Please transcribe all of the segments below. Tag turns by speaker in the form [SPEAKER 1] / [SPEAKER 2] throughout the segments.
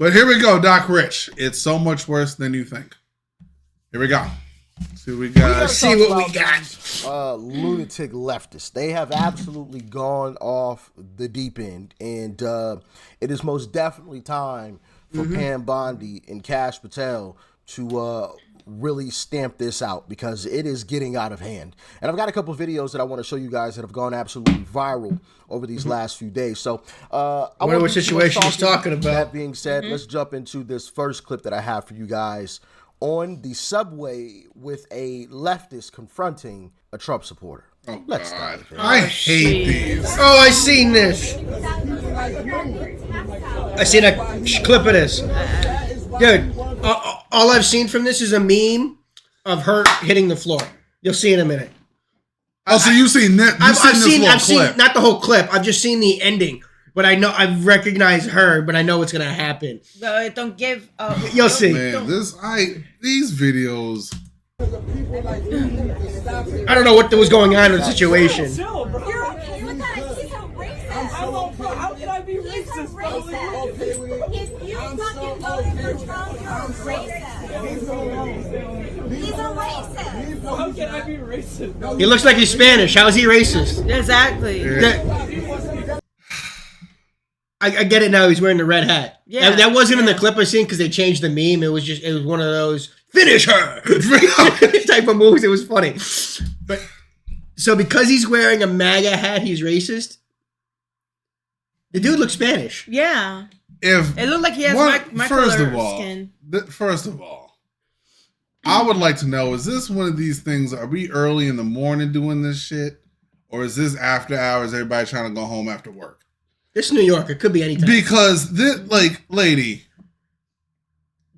[SPEAKER 1] But here we go, Doc Rich. It's so much worse than you think. Here we go. See what we got.
[SPEAKER 2] See what we got. Lunatic leftists. They have absolutely gone off the deep end. And it is most definitely time for Pam Bondi and Cash Patel to really stamp this out because it is getting out of hand. And I've got a couple of videos that I want to show you guys that have gone absolutely viral over these last few days. So I
[SPEAKER 3] wonder what situation he's talking about.
[SPEAKER 2] That being said, let's jump into this first clip that I have for you guys on the subway with a leftist confronting a Trump supporter.
[SPEAKER 1] Oh,
[SPEAKER 2] let's
[SPEAKER 1] God.
[SPEAKER 2] start.
[SPEAKER 1] I hate these.
[SPEAKER 3] Oh, I seen this. I seen a clip of this. Dude, all I've seen from this is a meme of her hitting the floor. You'll see in a minute.
[SPEAKER 1] Oh, so you've seen that?
[SPEAKER 3] I've seen not the whole clip. I've just seen the ending. But I know I've recognized her, but I know what's gonna happen.
[SPEAKER 4] No, don't give.
[SPEAKER 3] You'll see.
[SPEAKER 1] Man, these videos.
[SPEAKER 3] I don't know what was going on in the situation.
[SPEAKER 5] You're okay with that? He's a racist. How can I be racist? He's a racist. If you fucking voted for Trump, you're a racist. He's a racist.
[SPEAKER 6] How can I be racist?
[SPEAKER 3] He looks like he's Spanish. How is he racist?
[SPEAKER 4] Exactly.
[SPEAKER 3] I get it now. He's wearing the red hat.
[SPEAKER 4] Yeah,
[SPEAKER 3] that wasn't in the clip I seen because they changed the meme. It was one of those finish her type of moves. It was funny. But so because he's wearing a MAGA hat, he's racist. The dude looks Spanish.
[SPEAKER 4] Yeah.
[SPEAKER 1] If
[SPEAKER 4] it looked like he has my
[SPEAKER 1] first
[SPEAKER 4] color
[SPEAKER 1] of all,
[SPEAKER 4] skin.
[SPEAKER 1] First of all, I would like to know: is this one of these things? Are we early in the morning doing this shit, or is this after hours? Everybody trying to go home after work.
[SPEAKER 3] This is New York. It could be anytime.
[SPEAKER 1] Because this, lady,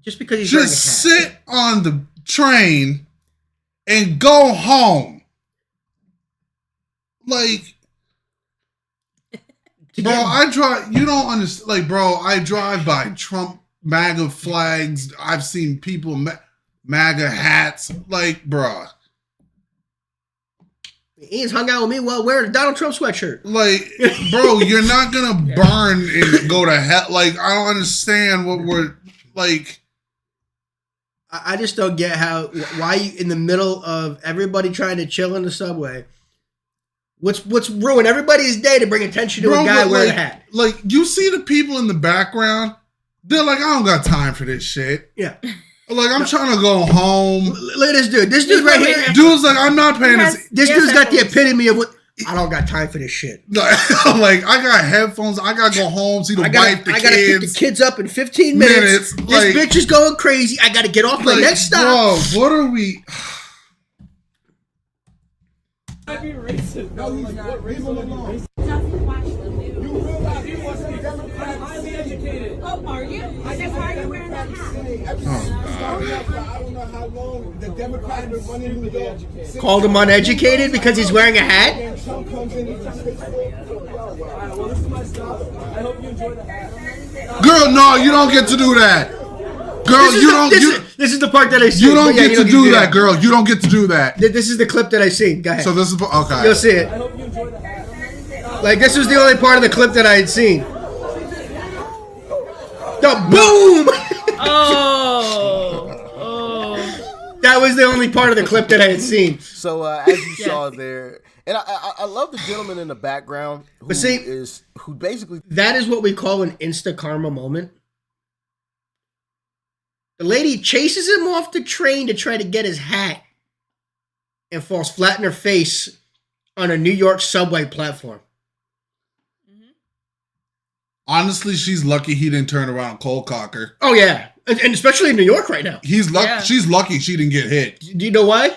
[SPEAKER 3] just because he's
[SPEAKER 1] just sit on the train and go home. Like, bro, I drive. You don't understand. Like, bro, I drive by Trump MAGA flags. I've seen people MAGA hats. Like, bro.
[SPEAKER 3] Ian's hung out with me while wearing a Donald Trump sweatshirt.
[SPEAKER 1] Like, bro, you're not gonna burn and go to hell. Like, I don't understand what we're like.
[SPEAKER 3] I just don't get why you in the middle of everybody trying to chill in the subway. What's ruined everybody's day to bring attention to a guy wearing a hat?
[SPEAKER 1] Like, you see the people in the background, they're like, I don't got time for this shit.
[SPEAKER 3] Yeah.
[SPEAKER 1] Like, I'm trying to go home.
[SPEAKER 3] Look at this dude. This dude right here.
[SPEAKER 1] Dude's like, I'm not paying this.
[SPEAKER 3] This dude's got the epitome of what. I don't got time for this shit.
[SPEAKER 1] Like, I got headphones. I got to go home, see the wife, the kids.
[SPEAKER 3] I got to pick the kids up in 15 minutes. This bitch is going crazy. I got to get off my next stop.
[SPEAKER 1] Bro, what are we...
[SPEAKER 6] I'd be racist. No, he's not. What race would be racist?
[SPEAKER 5] Doesn't watch the news.
[SPEAKER 6] You will not be I'm highly educated.
[SPEAKER 5] Oh, are you? Then why are you wearing that hat?
[SPEAKER 7] I don't know how long the Democrats been running New York.
[SPEAKER 3] Called him uneducated because he's wearing a hat?
[SPEAKER 7] Trump comes in and just fixes it.
[SPEAKER 6] Well, this is my style. I hope you enjoy the hat.
[SPEAKER 1] Girl, no, you don't get to do that. Girl,
[SPEAKER 3] this is the part that I see.
[SPEAKER 1] You don't get to do that, girl. You don't get to do that.
[SPEAKER 3] This is the clip that I see. Go ahead.
[SPEAKER 1] So this is okay.
[SPEAKER 3] You'll see it.
[SPEAKER 6] I hope you enjoy the hat.
[SPEAKER 3] Like, this was the only part of the clip that I had seen. The boom! That was the only part of the clip that I had seen.
[SPEAKER 2] So as you saw there, and I love the gentleman in the background who basically
[SPEAKER 3] that is what we call an insta karma moment. The lady chases him off the train to try to get his hat and falls flat in her face on a New York subway platform.
[SPEAKER 1] Honestly, she's lucky he didn't turn around and cold cocker.
[SPEAKER 3] Oh yeah, and especially in New York right now.
[SPEAKER 1] He's lucky. Yeah. She's lucky she didn't get hit.
[SPEAKER 3] Do you know why? Do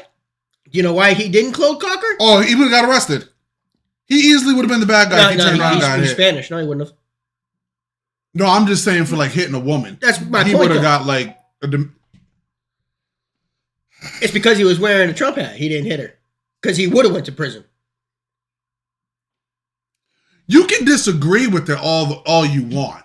[SPEAKER 3] you know why he didn't cold cocker?
[SPEAKER 1] Oh, he would have got arrested. He easily would have been the bad guy if he turned around and got hit.
[SPEAKER 3] Spanish. No, he wouldn't have.
[SPEAKER 1] No, I'm just saying for like hitting a woman.
[SPEAKER 3] That's my point.
[SPEAKER 1] He would have got like.
[SPEAKER 3] It's because he was wearing a Trump hat. He didn't hit her because he would have went to prison.
[SPEAKER 1] You can disagree with it all you want.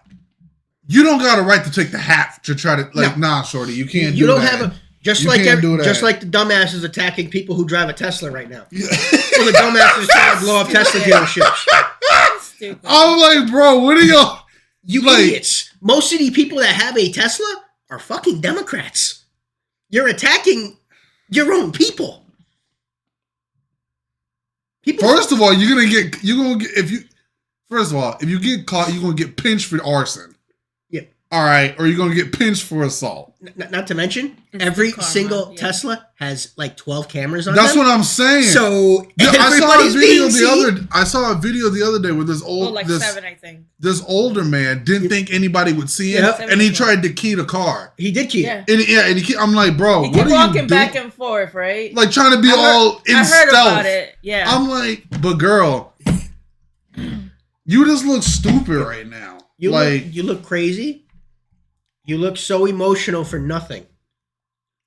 [SPEAKER 1] You don't got a right to take the hat to try to nah, shorty. You can't. You don't have a just like the dumbasses attacking people who drive a Tesla right now. Yeah. Well, the dumbasses trying to blow up Tesla dealerships. I'm like, bro, what are y'all?
[SPEAKER 3] You idiots. Most of the people that have a Tesla are fucking Democrats. You're attacking your own people.
[SPEAKER 1] First of all, if you get caught, you're gonna get pinched for arson.
[SPEAKER 3] Yep.
[SPEAKER 1] All right, or you're gonna get pinched for assault.
[SPEAKER 3] Not to mention, every single Tesla has like 12 cameras on
[SPEAKER 1] That's
[SPEAKER 3] them.
[SPEAKER 1] what I'm saying.
[SPEAKER 3] So
[SPEAKER 1] I saw a video the other day where this
[SPEAKER 4] 7, I think.
[SPEAKER 1] This older man didn't think anybody would see him, and he tried to key the car.
[SPEAKER 3] He did key
[SPEAKER 4] it.
[SPEAKER 3] Yeah.
[SPEAKER 1] I'm like, bro,
[SPEAKER 4] he
[SPEAKER 1] what are you
[SPEAKER 4] walking
[SPEAKER 1] doing?
[SPEAKER 4] back and forth, right?
[SPEAKER 1] Like trying to be all in
[SPEAKER 4] I heard
[SPEAKER 1] stealth.
[SPEAKER 4] about it. Yeah.
[SPEAKER 1] I'm like, but girl, you just look stupid right now.
[SPEAKER 3] You look crazy. You look so emotional for nothing.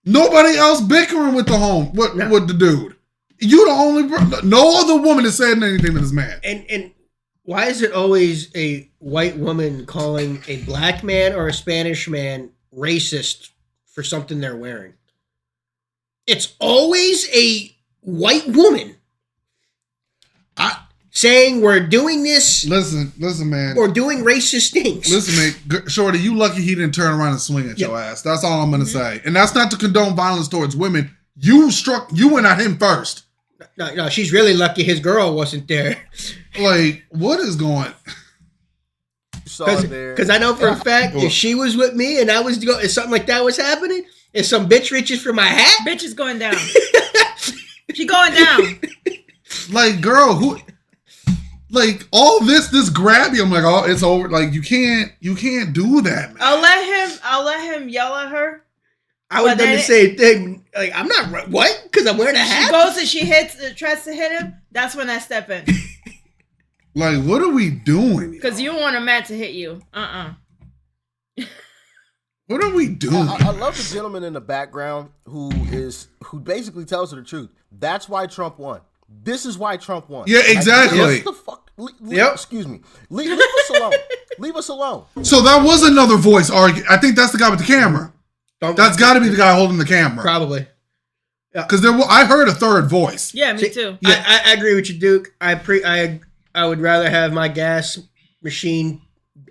[SPEAKER 1] Nobody else bickering with the with the dude. You the only no other woman is saying anything to this man.
[SPEAKER 3] And why is it always a white woman calling a black man or a Spanish man racist for something they're wearing? It's always a white woman saying we're doing this.
[SPEAKER 1] Listen, man.
[SPEAKER 3] Or doing racist things.
[SPEAKER 1] Listen, man. Shorty, you lucky he didn't turn around and swing at your ass. That's all I'm going to say. And that's not to condone violence towards women. You went at him first.
[SPEAKER 3] No, she's really lucky his girl wasn't there.
[SPEAKER 1] Like, what is going?
[SPEAKER 3] Because I know for a fact if she was with me and if something like that was happening, if some bitch reaches for my hat,
[SPEAKER 4] bitch is going down. She going down.
[SPEAKER 1] Like, girl, who? Like all this grabby. I'm like, oh, it's over. Like you can't do that, man.
[SPEAKER 4] I'll let him yell at her.
[SPEAKER 3] I would then the same thing. Like I'm not what? Because I'm wearing a hat.
[SPEAKER 4] She goes and she tries to hit him. That's when I step in.
[SPEAKER 1] Like, what are we doing?
[SPEAKER 4] Because you want a man to hit you.
[SPEAKER 1] What are we doing?
[SPEAKER 2] I love the gentleman in the background who basically tells her the truth. That's why Trump won. This is why Trump won.
[SPEAKER 1] Yeah, exactly.
[SPEAKER 2] Like, what the fuck? Excuse me. Leave us alone. Leave us alone.
[SPEAKER 1] So that was another voice argument. I think that's the guy with the camera. That's got to be the guy holding the camera.
[SPEAKER 3] Probably.
[SPEAKER 1] Because I heard a third voice.
[SPEAKER 4] Yeah, me too.
[SPEAKER 3] Yeah. I agree with you, Duke. I would rather have my gas machine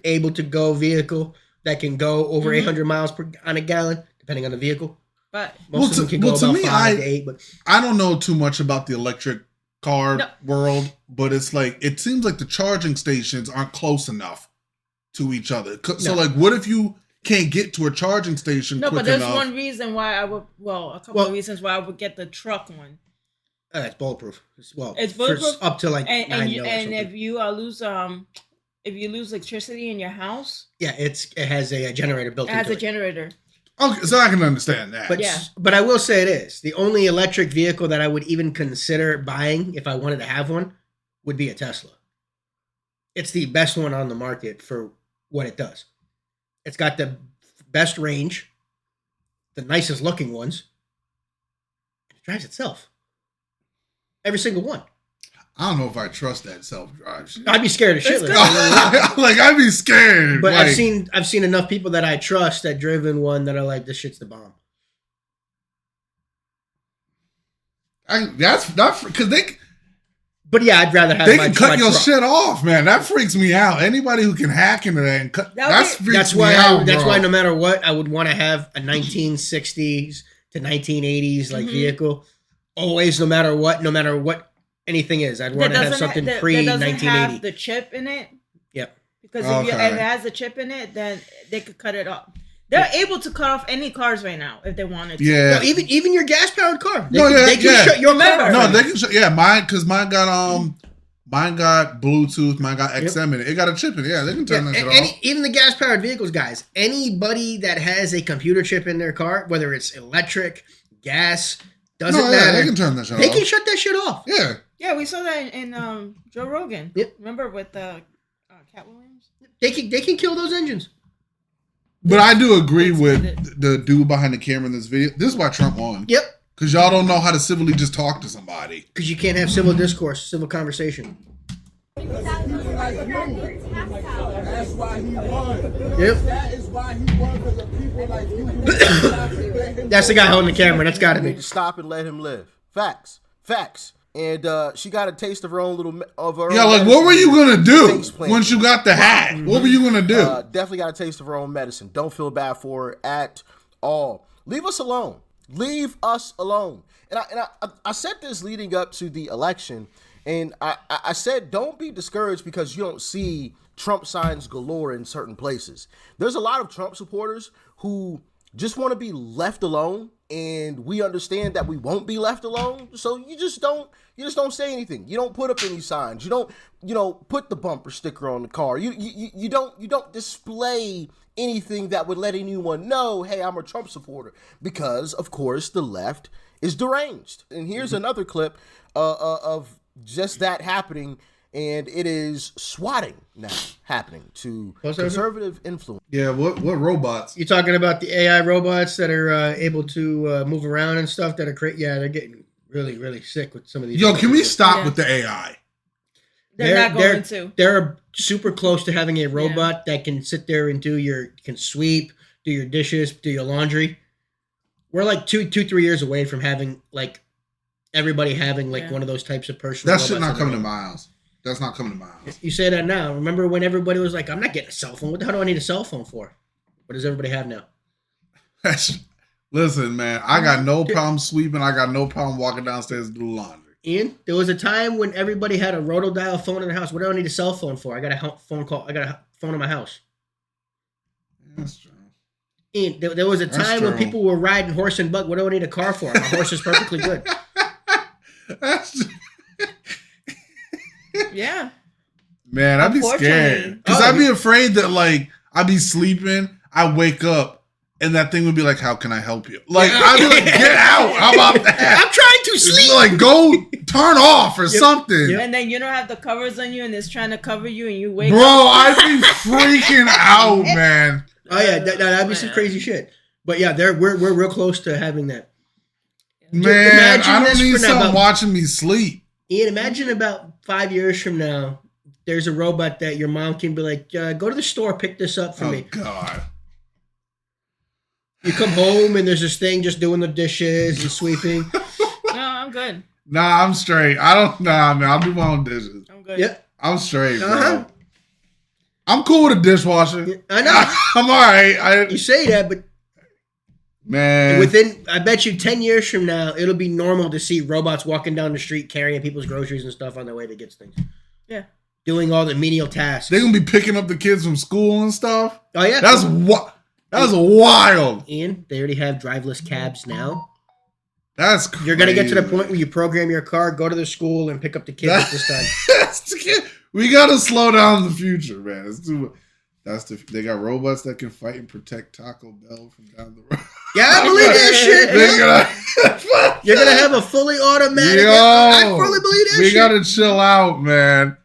[SPEAKER 3] able to go vehicle that can go over 800 miles on a gallon, depending on the vehicle.
[SPEAKER 4] But
[SPEAKER 3] most of them can go about 5 to 8. But
[SPEAKER 1] I don't know too much about the electric car world, but it's like it seems like the charging stations aren't close enough to each other. So like, what if you can't get to a charging station?
[SPEAKER 4] No,
[SPEAKER 1] quick
[SPEAKER 4] but there's
[SPEAKER 1] enough?
[SPEAKER 4] one reason why I would. Well, a couple of reasons why I would get the truck one.
[SPEAKER 3] It's bulletproof.
[SPEAKER 4] It's bulletproof
[SPEAKER 3] up to like
[SPEAKER 4] and
[SPEAKER 3] if
[SPEAKER 4] you lose electricity in your house,
[SPEAKER 3] it has a generator built. It has a
[SPEAKER 4] generator.
[SPEAKER 1] Okay, so I can understand that.
[SPEAKER 3] But I will say this: the only electric vehicle that I would even consider buying if I wanted to have one would be a Tesla. It's the best one on the market for what it does. It's got the best range, the nicest looking ones. It drives itself. Every single one.
[SPEAKER 1] I don't know if I trust that self-drive shit.
[SPEAKER 3] I'd be scared of shit.
[SPEAKER 1] Like I'd be scared.
[SPEAKER 3] But I've seen enough people that I trust that driven one that are like, this shit's the bomb.
[SPEAKER 1] That's not because they.
[SPEAKER 3] But yeah, I'd rather have.
[SPEAKER 1] They can cut your shit off, man. That freaks me out. Anybody who can hack into that and cut that's
[SPEAKER 3] why no matter what, I would want to have a 1960s to 1980s like vehicle. Always, no matter what anything is, I'd want to have something pre 1980.
[SPEAKER 4] Have the chip in it.
[SPEAKER 3] Yep.
[SPEAKER 4] Because if it has a chip in it, then they could cut it off. They're able to cut off any cars right now if they wanted to.
[SPEAKER 1] Yeah.
[SPEAKER 3] No, even your gas powered car. They can
[SPEAKER 1] shut
[SPEAKER 3] your car off.
[SPEAKER 1] No, they can shut. Yeah, mine got Bluetooth. Mine got XM in it. It got a chip in it. Yeah, they can turn that shit off.
[SPEAKER 3] Even the gas powered vehicles, guys. Anybody that has a computer chip in their car, whether it's electric, gas, doesn't matter.
[SPEAKER 1] They can turn that shit off.
[SPEAKER 3] They can shut that shit off.
[SPEAKER 1] Yeah.
[SPEAKER 4] Yeah, we saw that in Joe Rogan.
[SPEAKER 3] Yep.
[SPEAKER 4] Remember with Cat Williams?
[SPEAKER 3] They can kill those engines.
[SPEAKER 1] But I do agree with the dude behind the camera in this video. This is why Trump won.
[SPEAKER 3] Yep.
[SPEAKER 1] Because y'all don't know how to civilly just talk to somebody.
[SPEAKER 3] Because you can't have civil discourse, civil conversation.
[SPEAKER 7] That's why he won.
[SPEAKER 3] Yep.
[SPEAKER 7] That is why he won, because of people like you.
[SPEAKER 3] That's the guy holding the camera. That's got to be.
[SPEAKER 2] Stop and let him live. Facts. And she got a taste of her own little
[SPEAKER 1] Yeah, like what were you gonna do once you got the hat? What were you gonna do?
[SPEAKER 2] Definitely got a taste of her own medicine. Don't feel bad for her at all. Leave us alone. Leave us alone. And I said this leading up to the election, and I said don't be discouraged because you don't see Trump signs galore in certain places. There's a lot of Trump supporters who just want to be left alone, and we understand that we won't be left alone. So you just don't say anything. You don't put up any signs. You don't put the bumper sticker on the car. You don't display anything that would let anyone know, hey, I'm a Trump supporter, because of course the left is deranged. And here's another clip of just that happening. And it is swatting now happening to conservative influence.
[SPEAKER 1] Yeah, what robots?
[SPEAKER 3] You're talking about the AI robots that are able to move around and stuff that are they're getting really, really sick with some of these.
[SPEAKER 1] Yo, can we stop with the AI?
[SPEAKER 4] They're not going to.
[SPEAKER 3] They're super close to having a robot that can sit there and can sweep, do your dishes, do your laundry. We're like 2-3 years away from having like everybody having like one of those types of personal.
[SPEAKER 1] That shit not coming to my house. That's not coming to my house.
[SPEAKER 3] You say that now. Remember when everybody was like, I'm not getting a cell phone. What the hell do I need a cell phone for? What does everybody have now?
[SPEAKER 1] Listen, man, I got no problem sweeping. I got no problem walking downstairs to do laundry.
[SPEAKER 3] Ian, there was a time when everybody had a rotodial phone in their house. What do I need a cell phone for? I got a phone call. I got a phone in my house.
[SPEAKER 1] That's true.
[SPEAKER 3] Ian, there was a time when people were riding horse and buggy. What do I need a car for? My horse is perfectly good.
[SPEAKER 1] That's true.
[SPEAKER 4] Yeah.
[SPEAKER 1] Man, I'd be scared. Because I'd be afraid that, like, I'd be sleeping, I wake up, and that thing would be like, how can I help you? Like, I'd be like, get out. How about that?
[SPEAKER 3] I'm trying to sleep.
[SPEAKER 1] Like, go turn off or something.
[SPEAKER 4] And then you don't have the covers on you, and it's trying to cover you, and you wake
[SPEAKER 1] up.
[SPEAKER 4] Bro,
[SPEAKER 1] I'd be freaking out, man.
[SPEAKER 3] Oh, yeah. That'd be some crazy shit. But, yeah, we're real close to having that.
[SPEAKER 1] Man, I don't need someone watching me sleep.
[SPEAKER 3] Ian, imagine about 5 years from now, there's a robot that your mom can be like, go to the store, pick this up for me.
[SPEAKER 1] Oh, God.
[SPEAKER 3] You come home and there's this thing just doing the dishes and sweeping.
[SPEAKER 4] No, I'm good.
[SPEAKER 1] Nah, I'm straight. Man. I'll do my own dishes.
[SPEAKER 4] I'm good.
[SPEAKER 3] Yep.
[SPEAKER 1] I'm straight, bro. I'm cool with a dishwasher.
[SPEAKER 3] I know.
[SPEAKER 1] I'm all right.
[SPEAKER 3] You say that, but
[SPEAKER 1] man,
[SPEAKER 3] I bet you 10 years from now, it'll be normal to see robots walking down the street carrying people's groceries and stuff on their way to get things.
[SPEAKER 4] Yeah.
[SPEAKER 3] Doing all the menial tasks.
[SPEAKER 1] They're going to be picking up the kids from school and stuff.
[SPEAKER 3] Oh, yeah.
[SPEAKER 1] That's wild.
[SPEAKER 3] Ian, they already have driverless cabs now.
[SPEAKER 1] That's crazy.
[SPEAKER 3] You're going to get to the point where you program your car, go to the school, and pick up the kids at this time.
[SPEAKER 1] We got to slow down the future, man. They got robots that can fight and protect Taco Bell from down the road.
[SPEAKER 3] Yeah, I believe that shit. You're going to have a fully automatic.
[SPEAKER 1] Yo,
[SPEAKER 3] I fully believe that shit.
[SPEAKER 1] We got to chill out, man.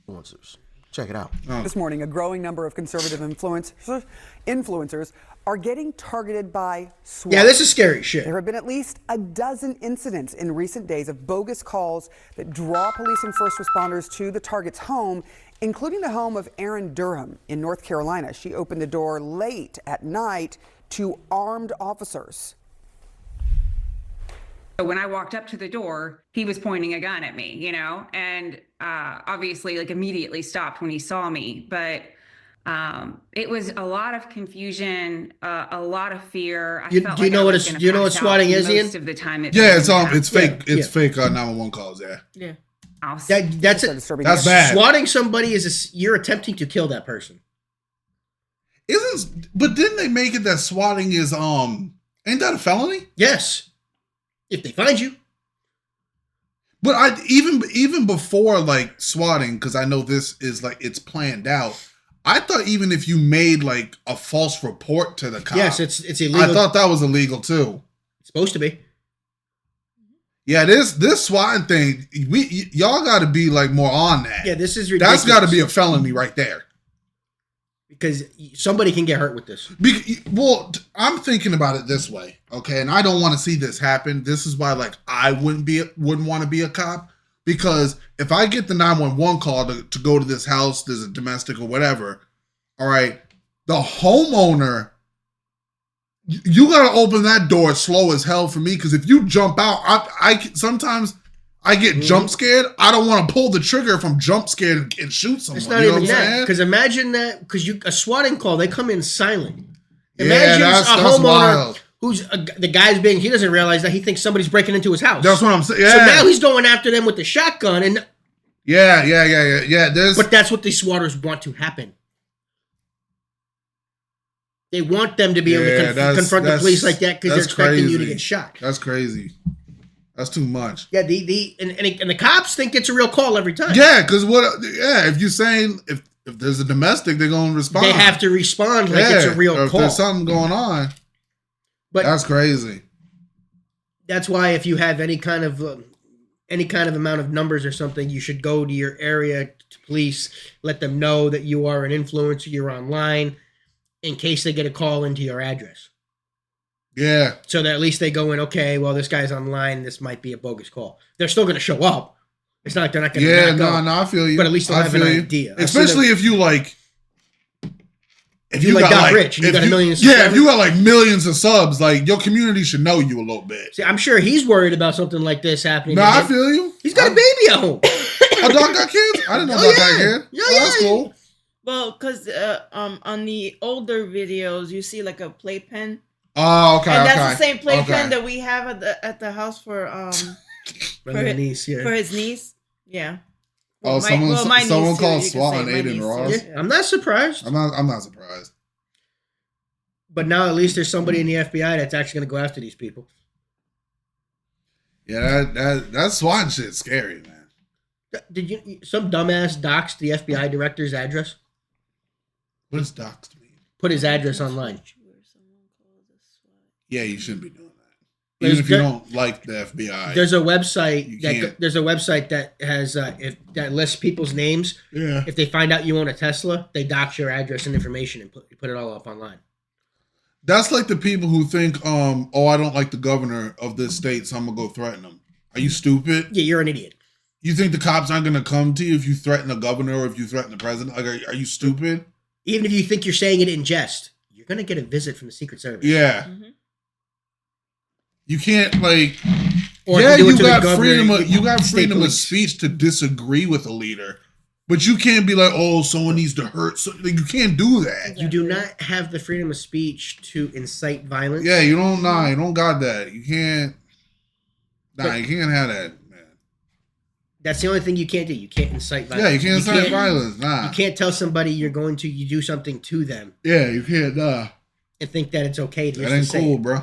[SPEAKER 2] Influencers. Check it out.
[SPEAKER 8] This morning, a growing number of conservative influencers are getting targeted by SWAT.
[SPEAKER 3] Yeah, this is scary shit.
[SPEAKER 8] There have been at least a dozen incidents in recent days of bogus calls that draw police and first responders to the target's home, including the home of Erin Durham in North Carolina. She opened the door late at night to armed officers.
[SPEAKER 9] When I walked up to the door, he was pointing a gun at me, and obviously like immediately stopped when he saw me. But it was a lot of confusion, a lot of fear.
[SPEAKER 3] Do you know what swatting is, Ian?
[SPEAKER 9] Most of the time,
[SPEAKER 1] it's fake. It's fake 911 calls. Yeah.
[SPEAKER 3] That's bad. Swatting somebody you're attempting to kill that person.
[SPEAKER 1] But didn't they make it that swatting is ain't that a felony?
[SPEAKER 3] Yes. If they find you.
[SPEAKER 1] But even before like swatting, because I know this is like it's planned out. I thought even if you made like a false report to the cop,
[SPEAKER 3] yes, it's illegal.
[SPEAKER 1] I thought that was illegal too.
[SPEAKER 3] It's supposed to be.
[SPEAKER 1] Yeah, this swatting thing, y'all got to be like more on that.
[SPEAKER 3] Yeah, this is ridiculous.
[SPEAKER 1] That's got to be a felony right there.
[SPEAKER 3] Because somebody can get hurt with this.
[SPEAKER 1] Well, I'm thinking about it this way, okay? And I don't want to see this happen. This is why, like, I wouldn't want to be a cop. Because if I get the 911 call to go to this house, there's a domestic or whatever, all right, the homeowner you got to open that door slow as hell for me, because if you jump out, I sometimes I get jump scared. I don't want to pull the trigger if I'm jump scared and shoot someone.
[SPEAKER 3] It's not even that. Because imagine that, because a swatting call, they come in silent. Imagine
[SPEAKER 1] that's
[SPEAKER 3] a homeowner
[SPEAKER 1] wild.
[SPEAKER 3] who's the guy's being, he doesn't realize that he thinks somebody's breaking into his house.
[SPEAKER 1] That's what I'm saying. Yeah.
[SPEAKER 3] So now he's going after them with the shotgun. And
[SPEAKER 1] Yeah.
[SPEAKER 3] But that's what these swatters want to happen. They want them to be able to confront the police like that because they're expecting you to get shot.
[SPEAKER 1] That's crazy. That's too much.
[SPEAKER 3] Yeah, and the cops think it's a real call every time.
[SPEAKER 1] Yeah, because if you're saying if there's a domestic, they're gonna respond.
[SPEAKER 3] They have to respond like it's a real
[SPEAKER 1] or if
[SPEAKER 3] call.
[SPEAKER 1] there's something going on. But that's crazy.
[SPEAKER 3] That's why if you have any kind of amount of numbers or something, you should go to your area to police, let them know that you are an influencer, you're online, in case they get a call into your address.
[SPEAKER 1] Yeah.
[SPEAKER 3] So that at least they go in, okay, well, this guy's online, this might be a bogus call. They're still going to show up. It's not like they're not going to back up.
[SPEAKER 1] I feel you.
[SPEAKER 3] But at least they'll have an idea.
[SPEAKER 1] Especially if you like...
[SPEAKER 3] If you like Doc Rich and you got a million subscribers.
[SPEAKER 1] Yeah, if you got like millions of subs, like your community should know you a little bit.
[SPEAKER 3] See, I'm sure he's worried about something like this happening.
[SPEAKER 1] No, I feel you.
[SPEAKER 3] He's got a baby at home.
[SPEAKER 1] A dog got kids? I didn't know Doc got kids.
[SPEAKER 3] Yeah,
[SPEAKER 1] that's cool.
[SPEAKER 4] Well, because on the older videos, you see like a playpen.
[SPEAKER 1] Oh, okay.
[SPEAKER 4] And that's the same playpen that we have at the house for
[SPEAKER 3] for his niece. Yeah.
[SPEAKER 4] For his niece. Yeah.
[SPEAKER 1] Well, someone called SWAT on Aiden Ross.
[SPEAKER 3] Yeah, I'm not surprised.
[SPEAKER 1] I'm not surprised.
[SPEAKER 3] But now at least there's somebody in the FBI that's actually going to go after these people.
[SPEAKER 1] Yeah, that SWAT shit's scary, man.
[SPEAKER 3] Did you some dumbass doxed the FBI director's address?
[SPEAKER 1] What does doxed mean?
[SPEAKER 3] Put his address online.
[SPEAKER 1] Yeah, you shouldn't be doing that. Even if you don't like the FBI.
[SPEAKER 3] There's a website that has that lists people's names.
[SPEAKER 1] Yeah.
[SPEAKER 3] If they find out you own a Tesla, they dox your address and information and put it all up online.
[SPEAKER 1] That's like the people who think, I don't like the governor of this state, so I'm gonna go threaten him. Are you stupid?
[SPEAKER 3] Yeah, you're an idiot.
[SPEAKER 1] You think the cops aren't gonna come to you if you threaten the governor or if you threaten the president? Like, are you stupid?
[SPEAKER 3] Even if you think you're saying it in jest, you're gonna get a visit from the Secret Service.
[SPEAKER 1] Yeah. Mm-hmm. You can't
[SPEAKER 3] Or
[SPEAKER 1] you got freedom of speech to disagree with a leader. But you can't be like, someone needs to hurt. You can't do that.
[SPEAKER 3] You do not have the freedom of speech to incite violence.
[SPEAKER 1] Yeah, you don't got that. You can't. You can't have that, man.
[SPEAKER 3] That's the only thing you can't do. You can't incite violence.
[SPEAKER 1] Yeah, you can't incite violence. You
[SPEAKER 3] can't tell somebody you do something to them.
[SPEAKER 1] Yeah, you can't.
[SPEAKER 3] And think that it's okay to
[SPEAKER 1] that ain't cool, bro.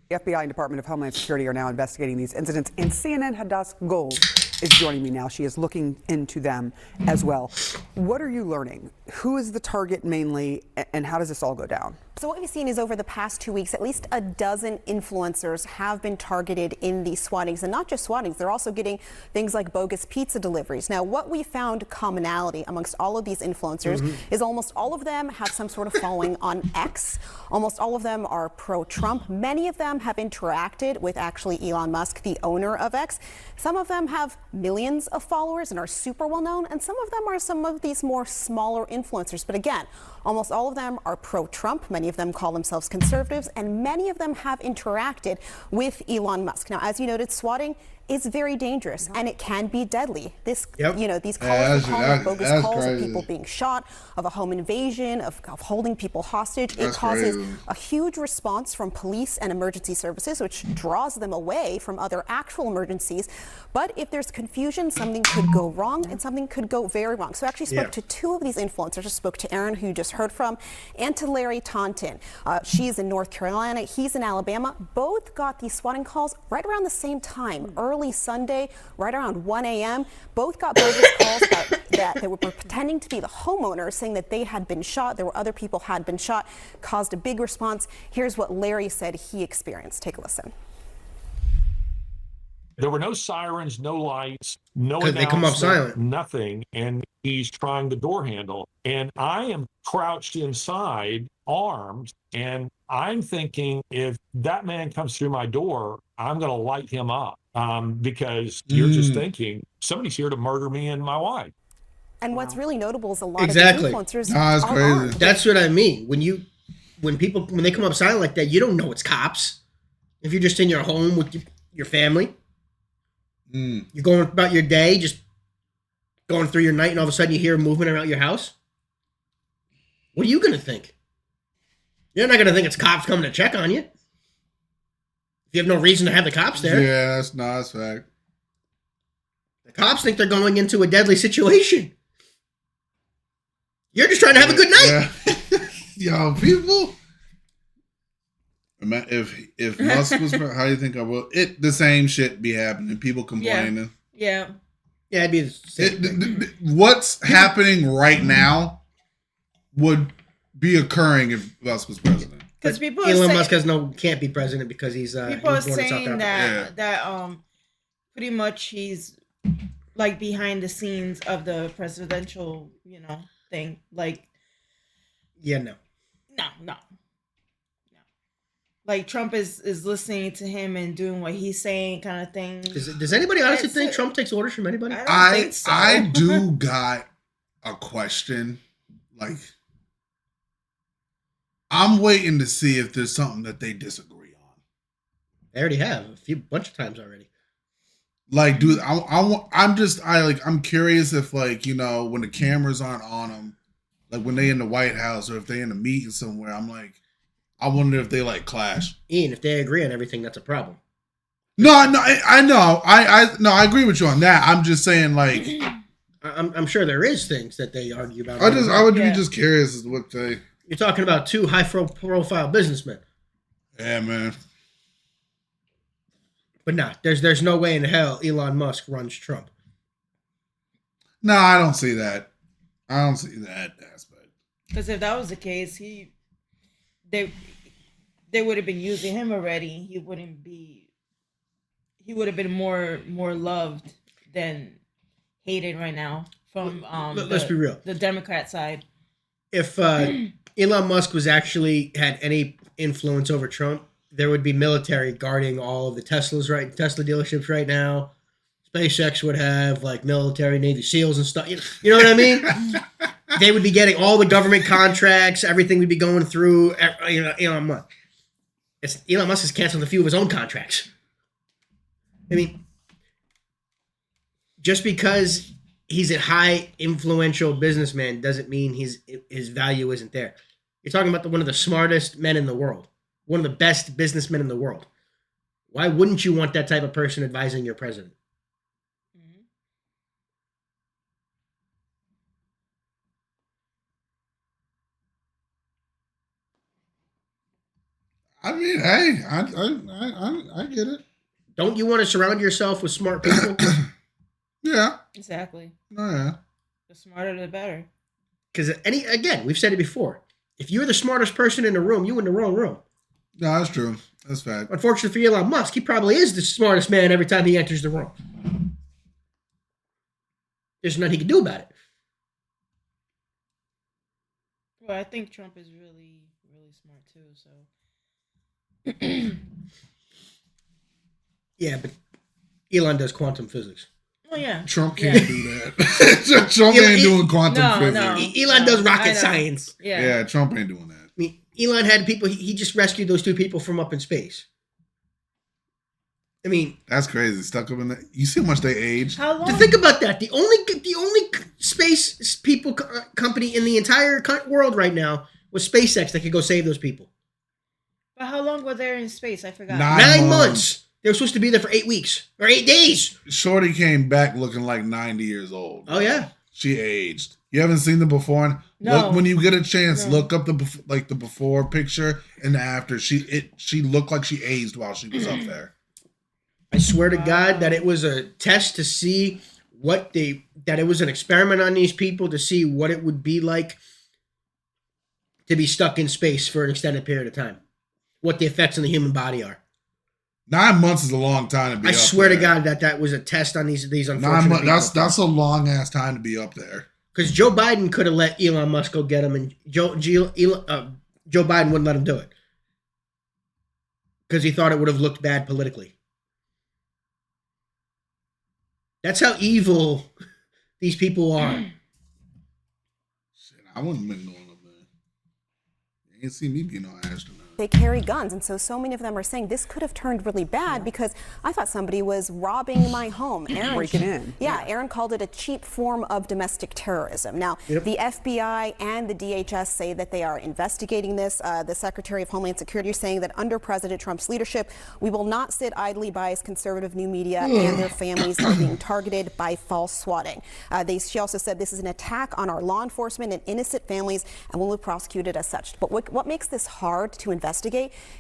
[SPEAKER 8] The FBI and Department of Homeland Security are now investigating these incidents, and CNN Hadass Gold is joining me now. She is looking into them as well. What are you learning? Who is the target mainly, and how does this all go down?
[SPEAKER 10] So what we've seen is over the past 2 weeks, at least a dozen influencers have been targeted in these swattings, and not just swattings, they're also getting things like bogus pizza deliveries. Now, what we found commonality amongst all of these influencers is almost all of them have some sort of following on X. Almost all of them are pro-Trump. Many of them have interacted with actually Elon Musk, the owner of X. Some of them have millions of followers and are super well known, and some of them are some of these more smaller influencers. But again, almost all of them are pro-Trump. Many of them call themselves conservatives, and many of them have interacted with Elon Musk. Now, as you noted, swatting is very dangerous, and it can be deadly. These calls are bogus calls of people being shot, of a home invasion, of holding people hostage. It causes a huge response from police and emergency services, which draws them away from other actual emergencies. But if there's confusion, something could go wrong, and something could go very wrong. So I actually spoke to two of these influencers. I spoke to Aaron, who you just heard from, and to Larry Taunton. She's in North Carolina, he's in Alabama. Both got these swatting calls right around the same time, early Sunday, right around 1 a.m. Both got bogus calls that they were pretending to be the homeowner, saying that they had been shot. There were other people had been shot, caused a big response. Here's what Larry said he experienced. Take a listen.
[SPEAKER 11] There were no sirens, no lights, no announcement,
[SPEAKER 3] they come up silent.
[SPEAKER 11] Nothing. And he's trying the door handle. And I am crouched inside, armed, and I'm thinking if that man comes through my door, I'm going to light him up because you're just thinking somebody's here to murder me and my wife.
[SPEAKER 10] And what's really notable is a lot of the influencers are armed.
[SPEAKER 3] That's what I mean. When when they come up silent like that, you don't know it's cops. If you're just in your home with your family, you're going about your day, just going through your night, and all of a sudden you hear movement around your house. What are you going to think? You're not going to think it's cops coming to check on you. If you have no reason to have the cops there.
[SPEAKER 1] Yeah, that's fact.
[SPEAKER 3] The cops think they're going into a deadly situation. You're just trying to have a good night.
[SPEAKER 1] Yeah. Yo, people. If Musk was, how do you think I will? The same shit be happening. People complaining.
[SPEAKER 4] Yeah.
[SPEAKER 3] It'd be the same.
[SPEAKER 1] What's happening right now would be occurring if Musk was president.
[SPEAKER 4] Because people
[SPEAKER 3] Elon Musk can't be president because he's
[SPEAKER 4] people are
[SPEAKER 3] born in South
[SPEAKER 4] saying
[SPEAKER 3] Africa.
[SPEAKER 4] that pretty much he's like behind the scenes of the presidential thing. Like,
[SPEAKER 3] no.
[SPEAKER 4] Like Trump is listening to him and doing what he's saying, kind of thing.
[SPEAKER 3] Does anybody honestly think Trump takes orders from anybody?
[SPEAKER 4] I don't think so.
[SPEAKER 1] I do got a question. Like, I'm waiting to see if there's something that they disagree on.
[SPEAKER 3] They already have bunch of times already.
[SPEAKER 1] Like, dude, I'm curious if, like, when the cameras aren't on them, like when they in the White House or if they in a meeting somewhere, I'm like, I wonder if they like clash.
[SPEAKER 3] Ian, if they agree on everything, that's a problem.
[SPEAKER 1] No, I know, I agree with you on that. I'm just saying, like,
[SPEAKER 3] I'm sure there is things that they argue about.
[SPEAKER 1] I would be just curious as to what they.
[SPEAKER 3] You're talking about two high-profile businessmen.
[SPEAKER 1] Yeah, man.
[SPEAKER 3] But there's no way in hell Elon Musk runs Trump.
[SPEAKER 1] No, I don't see that. I don't see that aspect.
[SPEAKER 4] Because if that was the case, they would have been using him already. He would have been more loved than hated right now from
[SPEAKER 3] let's be real.
[SPEAKER 4] The Democrat side.
[SPEAKER 3] If Elon Musk had any influence over Trump, there would be military guarding all of the Tesla dealerships right now. SpaceX would have like military Navy SEALs and stuff. You know what I mean? They would be getting all the government contracts. Everything would be going through. Elon Musk. Elon Musk has canceled a few of his own contracts. I mean, just because he's a high influential businessman doesn't mean his value isn't there. You're talking about one of the smartest men in the world, one of the best businessmen in the world. Why wouldn't you want that type of person advising your president?
[SPEAKER 1] I mean, hey, I get it.
[SPEAKER 3] Don't you want to surround yourself with smart people?
[SPEAKER 1] Yeah.
[SPEAKER 4] Exactly.
[SPEAKER 1] Oh, yeah.
[SPEAKER 4] The smarter, the better.
[SPEAKER 3] Because again, we've said it before. If you're the smartest person in the room, you're in the wrong room.
[SPEAKER 1] No, that's true. That's fact.
[SPEAKER 3] Unfortunately for Elon Musk, he probably is the smartest man every time he enters the room. There's nothing he can do about it.
[SPEAKER 4] Well, I think Trump is really, really smart too, so.
[SPEAKER 3] Yeah, but Elon does quantum physics.
[SPEAKER 4] Oh, yeah.
[SPEAKER 1] Trump can't do that. Trump ain't doing quantum physics.
[SPEAKER 4] No.
[SPEAKER 3] Elon does rocket science.
[SPEAKER 1] Yeah, Trump ain't doing that.
[SPEAKER 3] I mean, Elon had people, he just rescued those two people from up in space. I mean,
[SPEAKER 1] that's crazy. Stuck up in that. You see how much they aged?
[SPEAKER 4] How long?
[SPEAKER 3] To think about that, the only space people company in the entire world right now was SpaceX that could go save those people.
[SPEAKER 4] But how long were they in space? I forgot.
[SPEAKER 3] 9 months. They were supposed to be there for 8 weeks or 8 days.
[SPEAKER 1] Shorty came back looking like 90 years old.
[SPEAKER 3] Oh yeah,
[SPEAKER 1] she aged. You haven't seen the before?
[SPEAKER 4] No.
[SPEAKER 1] Look, when you get a chance, look up the before picture and the after. She looked like she aged while she was up there.
[SPEAKER 3] I swear to God that it was a test to see that it was an experiment on these people to see what it would be like to be stuck in space for an extended period of time. What the effects on the human body are.
[SPEAKER 1] 9 months is a long time to be up there.
[SPEAKER 3] I swear to God that was a test on these unfortunate
[SPEAKER 1] 9 months.
[SPEAKER 3] people.
[SPEAKER 1] That's a long ass time to be up there.
[SPEAKER 3] Because Joe Biden could have let Elon Musk go get him, and Joe Biden wouldn't let him do it because he thought it would have looked bad politically. That's how evil these people are.
[SPEAKER 1] Shit, I wouldn't have been going up there. You see me being on astronaut.
[SPEAKER 10] They carry guns, and so many of them are saying this could have turned really bad because I thought somebody was robbing my home. Aaron,
[SPEAKER 8] breaking in.
[SPEAKER 10] Yeah, Aaron called it a cheap form of domestic terrorism. Now, the FBI and the DHS say that they are investigating this. The Secretary of Homeland Security is saying that under President Trump's leadership, we will not sit idly by as conservative new media and their families are being targeted by false swatting. She also said this is an attack on our law enforcement and innocent families and will be prosecuted as such. But what makes this hard to investigate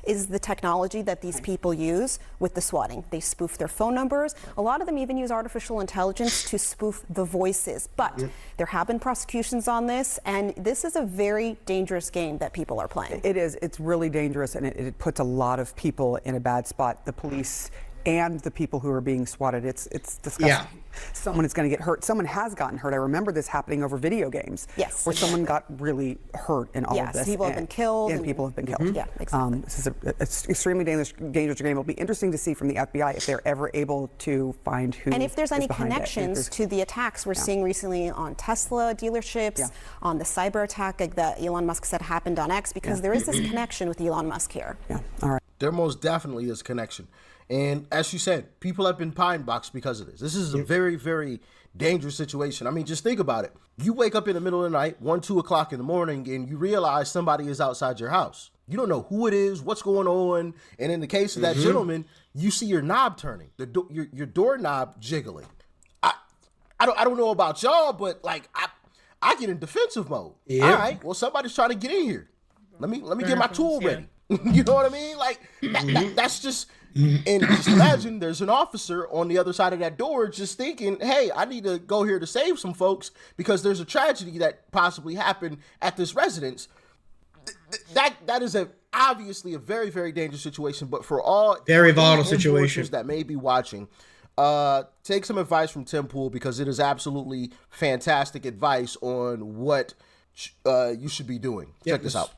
[SPEAKER 10] is the technology that these people use with the swatting. They spoof their phone numbers. A lot of them even use artificial intelligence to spoof the voices. But there have been prosecutions on this, and this is a very dangerous game that people are playing.
[SPEAKER 8] It is. It's really dangerous, and it puts a lot of people in a bad spot. The police and the people who are being swatted. It's disgusting.
[SPEAKER 3] Yeah.
[SPEAKER 8] Someone is going to get hurt. Someone has gotten hurt. I remember this happening over video games.
[SPEAKER 10] Yes.
[SPEAKER 8] Where someone got really hurt in all of this.
[SPEAKER 10] People have been killed.
[SPEAKER 8] And people have been killed.
[SPEAKER 10] Yeah, exactly.
[SPEAKER 8] This is an extremely dangerous game. It'll be interesting to see from the FBI if they're ever able to find who
[SPEAKER 10] and if there's any
[SPEAKER 8] behind
[SPEAKER 10] connections to the attacks we're seeing recently on Tesla dealerships, on the cyber attack like that Elon Musk said happened on X, because there is this connection with Elon Musk here.
[SPEAKER 8] Yeah. All right.
[SPEAKER 2] There most definitely is connection. And as you said, people have been pine boxed because of this. This is a very, very dangerous situation. I mean, just think about it. You wake up in the middle of the night, 1, 2 o'clock in the morning, and you realize somebody is outside your house. You don't know who it is, what's going on. And in the case of that gentleman, you see your knob turning, your doorknob jiggling. I don't know about y'all, but like I get in defensive mode. All right, well, somebody's trying to get in here. Let me get my tool ready. You know what I mean? Like that's just. And just imagine there's an officer on the other side of that door just thinking, hey, I need to go here to save some folks because there's a tragedy that possibly happened at this residence. That is obviously a very, very dangerous situation. But for all
[SPEAKER 3] very volatile situations
[SPEAKER 2] that may be watching, take some advice from Tim Pool because it is absolutely fantastic advice on what you should be doing. Check this out.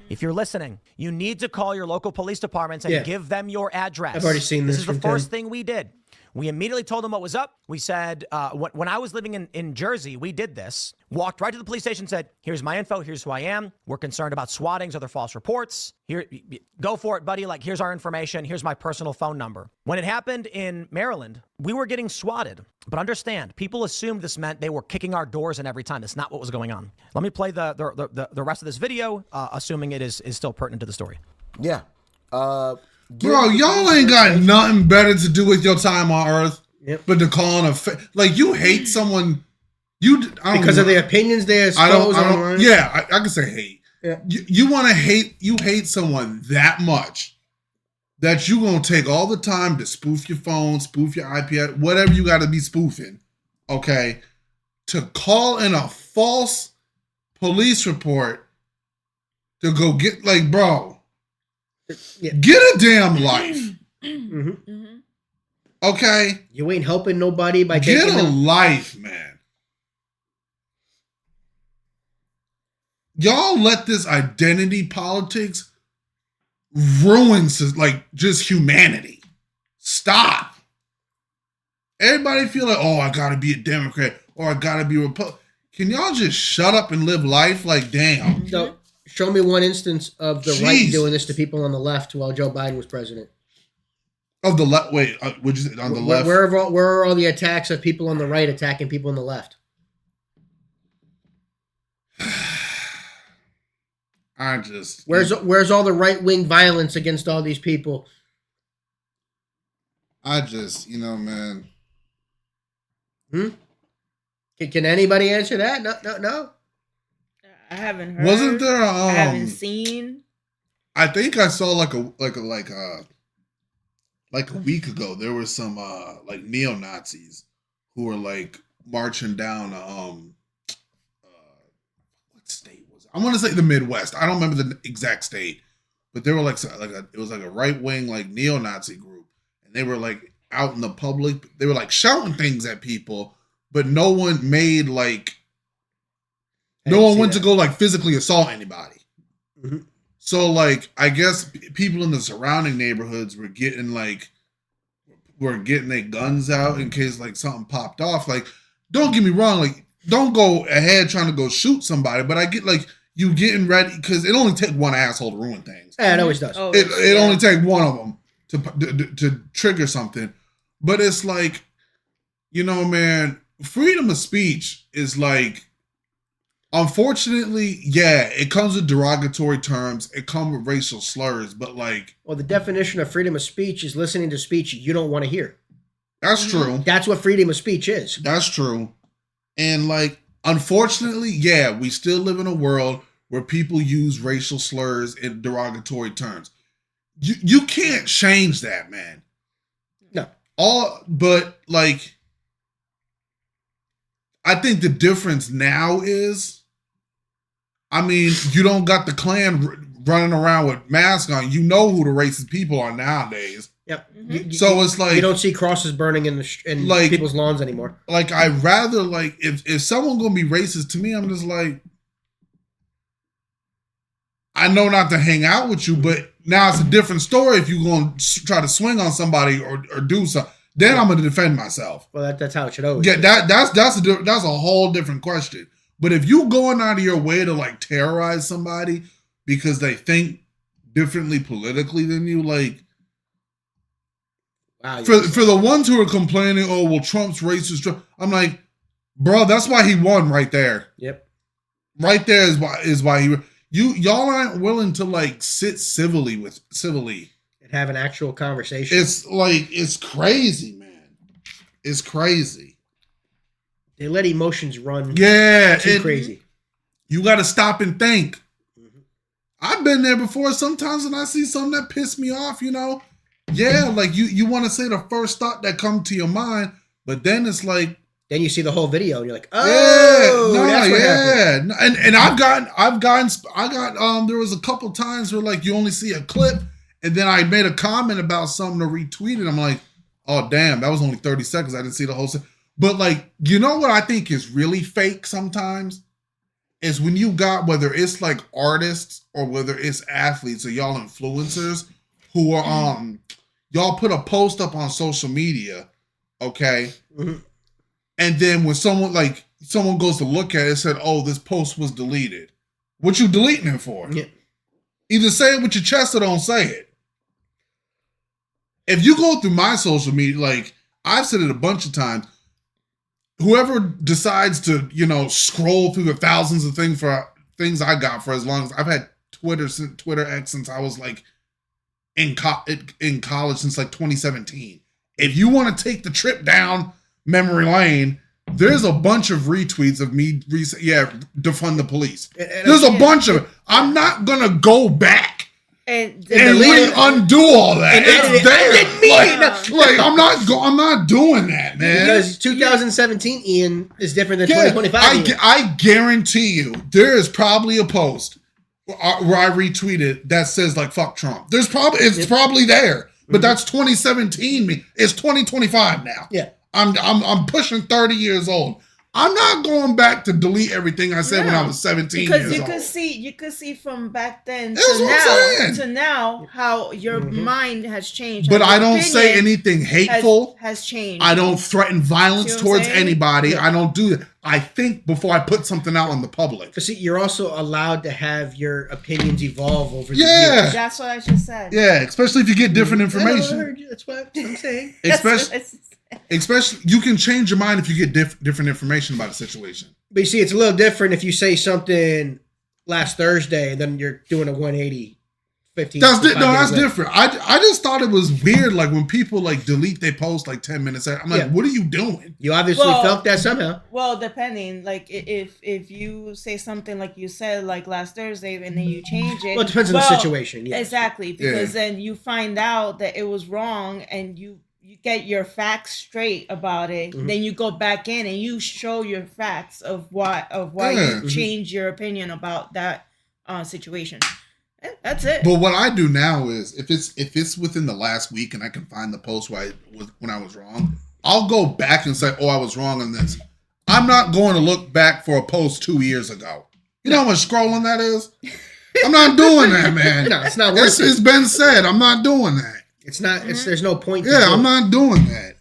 [SPEAKER 12] If you're listening, you need to call your local police departments and give them your address.
[SPEAKER 3] I've already seen this.
[SPEAKER 12] This is the first thing we did. We immediately told them what was up. We said, when I was living in Jersey, we did this. Walked right to the police station, said, here's my info, here's who I am. We're concerned about swattings, other false reports. Here, go for it, buddy. Like, here's our information. Here's my personal phone number. When it happened in Maryland, we were getting swatted. But understand, people assumed this meant they were kicking our doors in every time. That's not what was going on. Let me play the rest of this video, assuming it is still pertinent to the story.
[SPEAKER 2] Yeah.
[SPEAKER 1] Bro, y'all ain't got nothing better to do with your time on Earth but to call on like you hate someone
[SPEAKER 3] because of the opinions they expose online.
[SPEAKER 1] Yeah, I can say hate. Yeah. You hate someone that much that you gonna take all the time to spoof your phone, spoof your IP, whatever you got to be spoofing, okay, to call in a false police report to go get bro. Yeah. Get a damn life. Okay?
[SPEAKER 3] You ain't helping nobody by
[SPEAKER 1] taking a life, man. Y'all let this identity politics ruin just humanity. Stop. Everybody feel like, oh, I gotta be a Democrat or I gotta be a Republican. Can y'all just shut up and live life? Like, damn.
[SPEAKER 3] So, show me one instance of the right doing this to people on the left while Joe Biden was president.
[SPEAKER 1] Of the left? Wait, would you say on the left?
[SPEAKER 3] Where are all the attacks of people on the right attacking people on the left? Where's all the right wing violence against all these people?
[SPEAKER 1] Man.
[SPEAKER 3] Can anybody answer that? No.
[SPEAKER 4] I haven't heard.
[SPEAKER 1] Wasn't there?
[SPEAKER 4] I haven't seen.
[SPEAKER 1] I think I saw like a week ago. There were some neo-Nazis who were marching down. What state was it? I want to say the Midwest. I don't remember the exact state, but they were it was a right wing neo-Nazi group, and they were out in the public. They were shouting things at people, but no one made no one went to go physically assault anybody. Mm-hmm. So I guess people in the surrounding neighborhoods were getting their guns out in case something popped off. Don't get me wrong, don't go ahead trying to go shoot somebody, but I get you getting ready because it only take one asshole to ruin things.
[SPEAKER 3] Yeah, it always does.
[SPEAKER 1] It only take one of them to trigger something. But it's like, you know, man, freedom of speech is like, unfortunately, yeah, it comes with derogatory terms. It comes with racial slurs, but like...
[SPEAKER 3] Well, the definition of freedom of speech is listening to speech you don't want to hear.
[SPEAKER 1] That's true.
[SPEAKER 3] That's what freedom of speech is.
[SPEAKER 1] That's true. And like, unfortunately, yeah, we still live in a world where people use racial slurs in derogatory terms. You can't change that, man.
[SPEAKER 3] No.
[SPEAKER 1] But like, I think the difference now is, I mean, you don't got the Klan running around with masks on. You know who the racist people are nowadays.
[SPEAKER 3] Yep.
[SPEAKER 1] So it's like,
[SPEAKER 3] you don't see crosses burning in like, people's lawns anymore.
[SPEAKER 1] Like, I'd rather, like, if someone gonna be racist to me, I'm just like, I know not to hang out with you, but now it's a different story if you're going to try to swing on somebody or do something. Then I'm going to defend myself.
[SPEAKER 3] Well, that's how it should always
[SPEAKER 1] be. That's a whole different question. But if you going out of your way to like terrorize somebody because they think differently politically than you, like, wow, for the ones who are complaining, oh, well, Trump's racist, I'm like, bro, that's why he won right there.
[SPEAKER 3] Yep.
[SPEAKER 1] Right there is why he... Y'all aren't willing to like sit civilly
[SPEAKER 3] and have an actual conversation.
[SPEAKER 1] It's like, it's crazy, man. It's crazy.
[SPEAKER 3] They let emotions run.
[SPEAKER 1] Yeah,
[SPEAKER 3] too crazy.
[SPEAKER 1] You got to stop and think. Mm-hmm. I've been there before. Sometimes when I see something that pissed me off, you know, yeah, like you want to say the first thought that comes to your mind, but then it's like.
[SPEAKER 3] Then you see the whole video and you're like, oh,
[SPEAKER 1] yeah,
[SPEAKER 3] that's what happened.
[SPEAKER 1] And I got there was a couple times where like you only see a clip and then I made a comment about something to retweet it. I'm like, oh damn, that was only 30 seconds. I didn't see the whole thing. But like, you know what I think is really fake sometimes is when you got, whether it's like artists or whether it's athletes or y'all influencers who are y'all put a post up on social media, okay? Mm-hmm. And then when someone goes to look at it, said, "Oh, this post was deleted." What you deleting it for? Yeah. Either say it with your chest or don't say it. If you go through my social media, like I've said it a bunch of times, whoever decides to, you know, scroll through the thousands of things I got for as long as I've had Twitter X since I was like in college since like 2017. If you want to take the trip down memory lane, there's a bunch of retweets of me defund the police. There's a bunch of it. I'm not gonna go back and undo all that. It's there. I'm not doing that, man.
[SPEAKER 3] Because 2017 Ian is different than 2025.
[SPEAKER 1] I guarantee you there is probably a post where I retweeted that says like fuck Trump. It's probably there. But that's 2017 me. It's 2025 now.
[SPEAKER 3] Yeah.
[SPEAKER 1] I'm pushing 30 years old. I'm not going back to delete everything I said when I was 17 years old.
[SPEAKER 4] Because you could see from back then to now how your mind has changed.
[SPEAKER 1] But I don't say anything hateful.
[SPEAKER 4] Has changed.
[SPEAKER 1] I don't threaten violence towards anybody. Yeah. I don't do that. I think before I put something out in the public.
[SPEAKER 3] But see, you're also allowed to have your opinions evolve over the years.
[SPEAKER 4] That's what I just said.
[SPEAKER 1] Yeah, especially if you get different information.
[SPEAKER 3] I heard you. That's what I'm saying.
[SPEAKER 1] Especially, you can change your mind if you get different information about a situation.
[SPEAKER 3] But you see, it's a little different if you say something last Thursday and then you're doing a 180.
[SPEAKER 1] That's different. I just thought it was weird, like when people like delete their post like 10 minutes later. I'm like, what are you doing?
[SPEAKER 3] You obviously felt that somehow.
[SPEAKER 4] Well, depending, like if you say something like you said like last Thursday and then you change it.
[SPEAKER 3] Well, it depends on the situation. Yes.
[SPEAKER 4] Exactly, because then you find out that it was wrong and you get your facts straight about it. Mm-hmm. Then you go back in and you show your facts of why you change your opinion about that situation. That's it.
[SPEAKER 1] But what I do now is if it's within the last week and I can find the post when I was wrong, I'll go back and say, "Oh, I was wrong on this." I'm not going to look back for a post 2 years ago. You know how much scrolling that is? I'm not doing that, man.
[SPEAKER 3] No, it's not worth it.
[SPEAKER 1] It's been said. I'm not doing that.
[SPEAKER 3] It's not. It's there's no point.
[SPEAKER 1] I'm not doing that.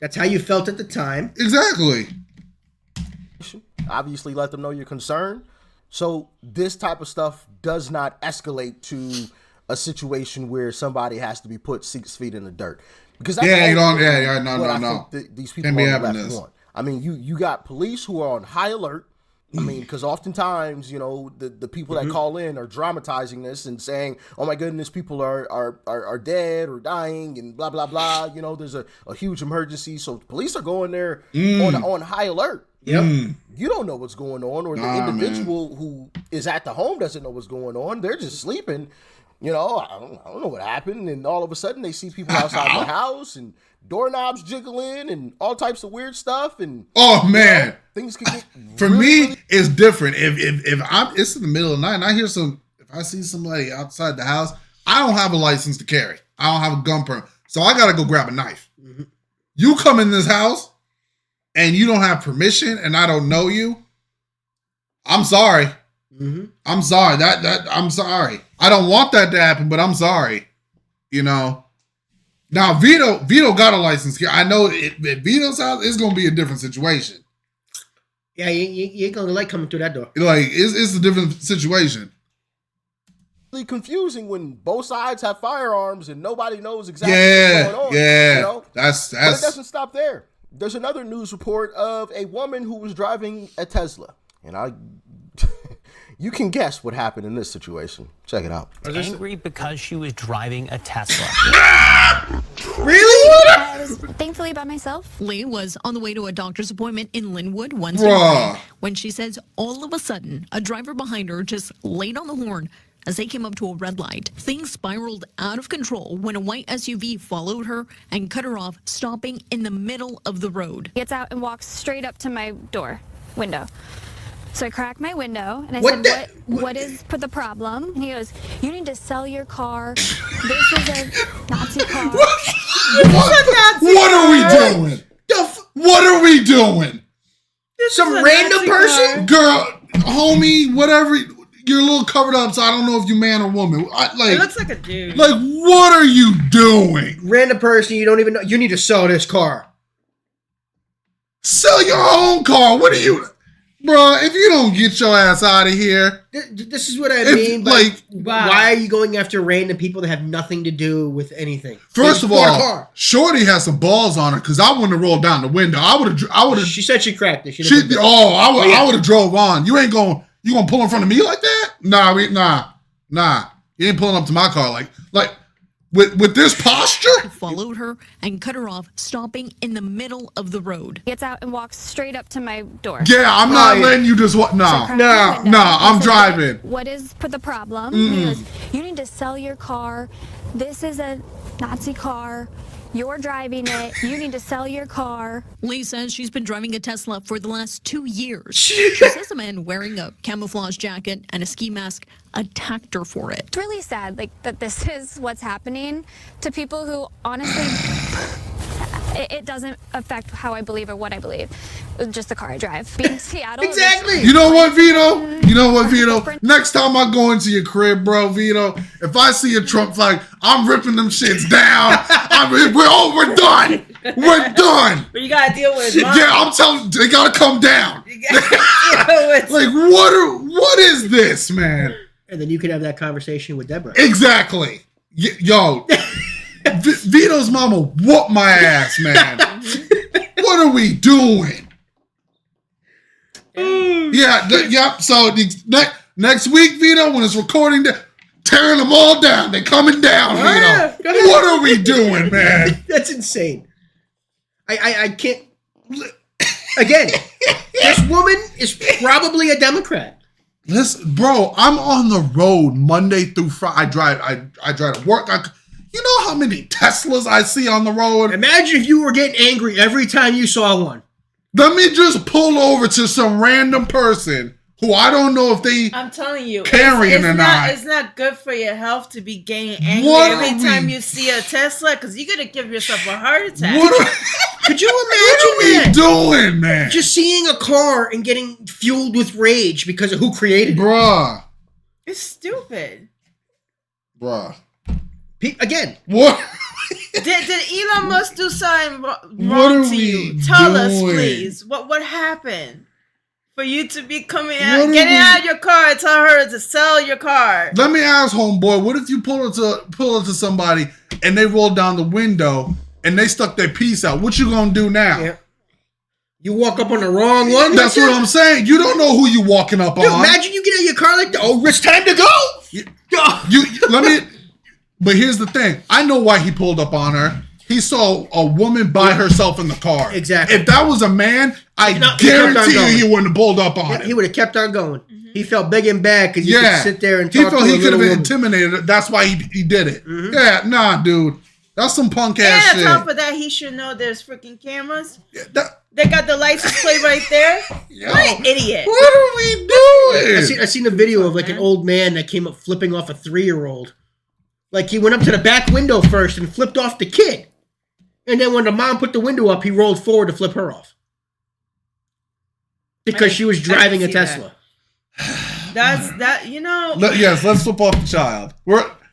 [SPEAKER 3] That's how you felt at the time.
[SPEAKER 1] Exactly.
[SPEAKER 2] Obviously, let them know you're concerned. So this type of stuff does not escalate to a situation where somebody has to be put 6 feet in the dirt. Because that's
[SPEAKER 1] no.
[SPEAKER 2] These people on the left want. I mean, you got police who are on high alert. I mean, because oftentimes, you know, the people that call in are dramatizing this and saying, "Oh my goodness, people are dead or dying and blah blah blah." You know, there's a huge emergency, so police are going there on high alert.
[SPEAKER 3] Yep.
[SPEAKER 2] You don't know what's going on, or the individual who is at the home doesn't know what's going on. They're just sleeping. You know, I don't know what happened, and all of a sudden they see people outside the house and doorknobs jiggling and all types of weird stuff. And
[SPEAKER 1] man,
[SPEAKER 2] you know, things can get
[SPEAKER 1] for me. It's different. If it's in the middle of the night and I hear if I see somebody outside the house, I don't have a license to carry. I don't have a gun permit, so I gotta go grab a knife. Mm-hmm. You come in this house and you don't have permission, and I don't know you. I'm sorry. Mm-hmm. I'm sorry. I'm sorry. I don't want that to happen, but I'm sorry. You know. Now Vito got a license here. I know at Vito's house, it's gonna be a different situation.
[SPEAKER 3] Yeah, you ain't gonna like coming through that door.
[SPEAKER 1] Like it's a different situation.
[SPEAKER 2] Really confusing when both sides have firearms and nobody knows exactly what's going on.
[SPEAKER 1] Yeah,
[SPEAKER 2] you know?
[SPEAKER 1] That's.
[SPEAKER 2] But it doesn't stop there. There's another news report of a woman who was driving a Tesla, and you can guess what happened in this situation. Check it out.
[SPEAKER 13] Angry because she was driving a Tesla.
[SPEAKER 3] Really?
[SPEAKER 14] I was thankfully by myself. Lee was on the way to a doctor's appointment in Linwood Wednesday morning when she says all of a sudden a driver behind her just laid on the horn as they came up to a red light. Things spiraled out of control when a white SUV followed her and cut her off, stopping in the middle of the road.
[SPEAKER 15] Gets out and walks straight up to my window. So I cracked my window and I said, what is the problem? And he goes, you need to sell your car. This is a Nazi car.
[SPEAKER 1] What are we doing? What are we doing?
[SPEAKER 3] Some random person?
[SPEAKER 1] Girl, homie, whatever. You're a little covered up, so I don't know if you're man or woman.
[SPEAKER 4] It looks like a dude.
[SPEAKER 1] Like, what are you doing?
[SPEAKER 3] Random person, you don't even know. You need to sell this car.
[SPEAKER 1] Sell your own car. What are you... Bro, if you don't get your ass out of here.
[SPEAKER 3] This is what I mean. Why are you going after random people that have nothing to do with anything?
[SPEAKER 1] First of all, Shorty has some balls on her because I wouldn't have rolled down the window. I would have.
[SPEAKER 3] She said she cracked it.
[SPEAKER 1] I would have drove on. You gonna pull in front of me like that? Nah. You ain't pulling up to my car like with this posture.
[SPEAKER 14] Followed her and cut her off, stopping in the middle of the road.
[SPEAKER 15] Gets out and walks straight up to my door.
[SPEAKER 1] Yeah, I'm not letting you just walk. Nah, I'm driving.
[SPEAKER 15] What is the problem? He goes, you need to sell your car. This is a Nazi car. You're driving it. You need to sell your car.
[SPEAKER 14] Lee says she's been driving a Tesla for the last 2 years. She says a man wearing a camouflage jacket and a ski mask attacked her for it.
[SPEAKER 15] It's really sad, that this is what's happening to people who honestly, it doesn't affect how I believe or what I believe. Just the car I drive. Being Seattle.
[SPEAKER 3] Exactly.
[SPEAKER 1] You know what, Vito? Next time I go into your crib, bro, Vito, if I see a Trump flag, I'm ripping them shits down. We're done. We're done.
[SPEAKER 4] But you gotta deal with it.
[SPEAKER 1] Yeah, I'm telling you, they gotta come down. What is this, man?
[SPEAKER 3] And then you can have that conversation with Deborah.
[SPEAKER 1] Exactly. Yo, Vito's mama whooped my ass, man. What are we doing? Yep. So next week, Vito, when it's recording, tearing them all down. They coming down, Vito. What are we doing, man?
[SPEAKER 3] That's insane. I can't. Again, this woman is probably a Democrat.
[SPEAKER 1] Listen, bro, I'm on the road Monday through Friday. I drive to work. You know how many Teslas I see on the road?
[SPEAKER 3] Imagine if you were getting angry every time you saw one.
[SPEAKER 1] Let me just pull over to some random person who I don't know if they
[SPEAKER 4] I'm telling you,
[SPEAKER 1] carrying or not.
[SPEAKER 4] It's not good for your health to be getting angry every time you see a Tesla because you're going to give yourself a heart attack.
[SPEAKER 3] Could you
[SPEAKER 1] What
[SPEAKER 3] imagine
[SPEAKER 1] are we doing, man?
[SPEAKER 3] Just seeing a car and getting fueled with rage because of who created it.
[SPEAKER 1] Bruh.
[SPEAKER 4] It's stupid.
[SPEAKER 1] Bruh.
[SPEAKER 3] Again.
[SPEAKER 1] What?
[SPEAKER 4] Did Elon Musk do something wrong to you? Tell us, please. What happened? For you to be getting out of your car, tell her to sell your car.
[SPEAKER 1] Let me ask, homeboy, what if you pull into somebody and they roll down the window and they stuck their piece out? What you gonna do now?
[SPEAKER 3] Yeah. You walk up on the wrong one?
[SPEAKER 1] That's what I'm saying. You don't know who you walking up on.
[SPEAKER 3] Imagine you get out of your car like that. Oh, it's time to go.
[SPEAKER 1] But here's the thing. I know why he pulled up on her. He saw a woman by herself in the car.
[SPEAKER 3] Exactly.
[SPEAKER 1] If that was a man, I guarantee you he wouldn't have pulled up on him.
[SPEAKER 3] He would have kept on going. Mm-hmm. He felt big and bad because you could sit there and talk
[SPEAKER 1] he felt
[SPEAKER 3] to
[SPEAKER 1] he could have
[SPEAKER 3] woman.
[SPEAKER 1] intimidated her. That's why he did it. Mm-hmm. Yeah, nah, dude. That's some punk ass shit.
[SPEAKER 4] And on top of that, he should know there's freaking cameras. They got the license plate right there.
[SPEAKER 1] Yo,
[SPEAKER 4] what an idiot.
[SPEAKER 1] What are we doing?
[SPEAKER 3] I seen a video of like an old man that came up flipping off a 3-year-old. Like he went up to the back window first and flipped off the kid. And then when the mom put the window up, he rolled forward to flip her off. Because she was driving a Tesla.
[SPEAKER 1] Yes, let's flip off the child.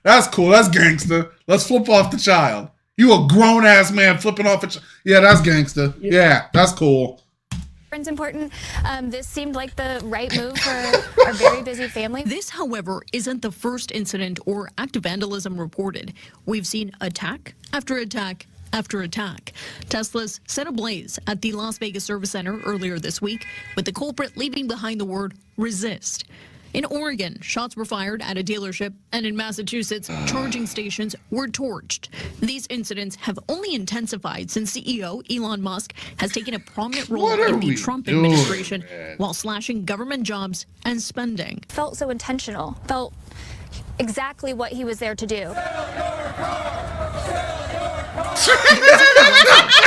[SPEAKER 1] That's cool. That's gangster. Let's flip off the child. You a grown ass man flipping off a child. Yeah, that's gangster. Yeah, that's cool.
[SPEAKER 15] It's important. This seemed like the right move for our very busy family.
[SPEAKER 14] This, however, isn't the first incident or act of vandalism reported. We've seen attack after attack after attack. Teslas set ablaze at the Las Vegas Service Center earlier this week, with the culprit leaving behind the word resist. In Oregon, shots were fired at a dealership, and in Massachusetts, charging stations were torched. These incidents have only intensified since CEO Elon Musk has taken a prominent role in the Trump administration while slashing government jobs and spending.
[SPEAKER 15] Felt so intentional. Felt exactly what he was there to do.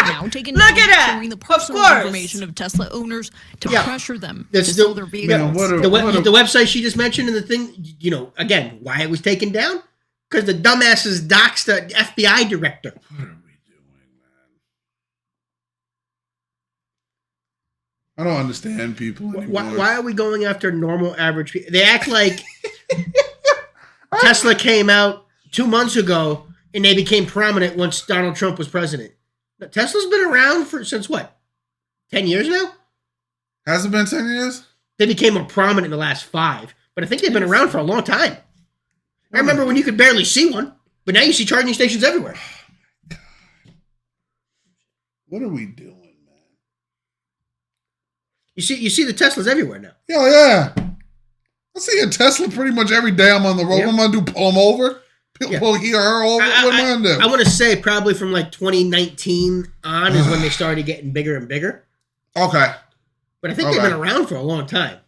[SPEAKER 14] Now taking sharing the personal information of Tesla owners to pressure them to sell their vehicles.
[SPEAKER 3] The website she just mentioned and the thing, again, why it was taken down? Because the dumbasses doxed the FBI director.
[SPEAKER 1] What are we doing, man? I don't understand people anymore.
[SPEAKER 3] Why are we going after normal, average people? They act like Tesla came out 2 months ago and they became prominent once Donald Trump was president. Tesla's been around since what? 10 years now?
[SPEAKER 1] Has it been 10 years?
[SPEAKER 3] They became more prominent in the last 5, but I think they've been around for a long time. I remember when you could barely see one, but now you see charging stations everywhere.
[SPEAKER 1] God. What are we doing, man?
[SPEAKER 3] You see the Teslas everywhere now.
[SPEAKER 1] Yeah. I see a Tesla pretty much every day I'm on the road. What am I going to do? Pull them over? Pull he or her over? What am I going to do?
[SPEAKER 3] I want to say probably from like 2019 on is when they started getting bigger and bigger.
[SPEAKER 1] Okay.
[SPEAKER 3] But I think they've been around for a long time.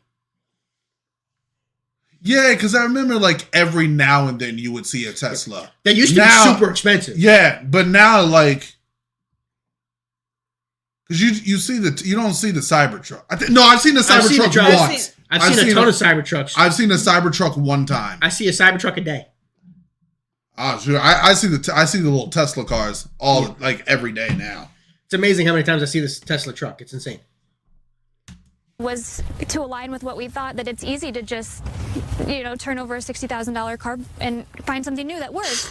[SPEAKER 1] Yeah, because I remember like every now and then you would see a Tesla.
[SPEAKER 3] They used to be super expensive.
[SPEAKER 1] Yeah, but now like, because you don't see the Cybertruck. I've seen the Cybertruck once.
[SPEAKER 3] I've seen a ton of Cybertrucks.
[SPEAKER 1] I've seen a Cybertruck one time.
[SPEAKER 3] I see a Cybertruck a day.
[SPEAKER 1] Oh, sure. I see the little Tesla cars like every day now.
[SPEAKER 3] It's amazing how many times I see this Tesla truck. It's insane.
[SPEAKER 15] Was to align with what we thought, that it's easy to just, turn over a $60,000 car and find something new that works.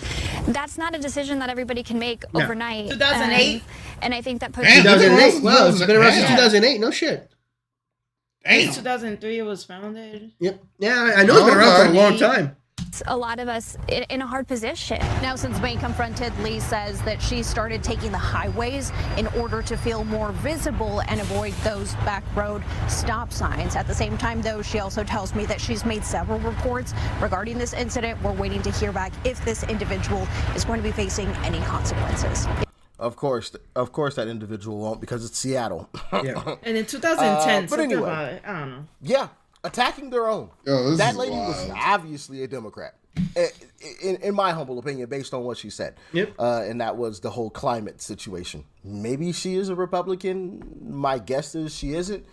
[SPEAKER 15] That's not a decision that everybody can make overnight.
[SPEAKER 4] 2008?
[SPEAKER 15] And I think that puts
[SPEAKER 3] 2008. Wow, it's been around since 2008. No shit.
[SPEAKER 4] In 2003 it was founded.
[SPEAKER 3] Yep. Yeah, I know it's been around for a long time.
[SPEAKER 15] A lot of us in a hard position.
[SPEAKER 10] Now, since being confronted, Lee says that she started taking the highways in order to feel more visible and avoid those back road stop signs. At the same time, though, she also tells me that she's made several reports regarding this incident. We're waiting to hear back if this individual is going to be facing any consequences.
[SPEAKER 2] Of course, that individual won't, because it's Seattle.
[SPEAKER 4] Yeah. And in 2010,
[SPEAKER 2] but anyway,
[SPEAKER 4] about it, I don't know.
[SPEAKER 2] Yeah. Attacking their own. That lady was obviously a Democrat, in my humble opinion, based on what she said.
[SPEAKER 3] Yep.
[SPEAKER 2] And that was the whole climate situation. Maybe she is a Republican. My guess is she isn't.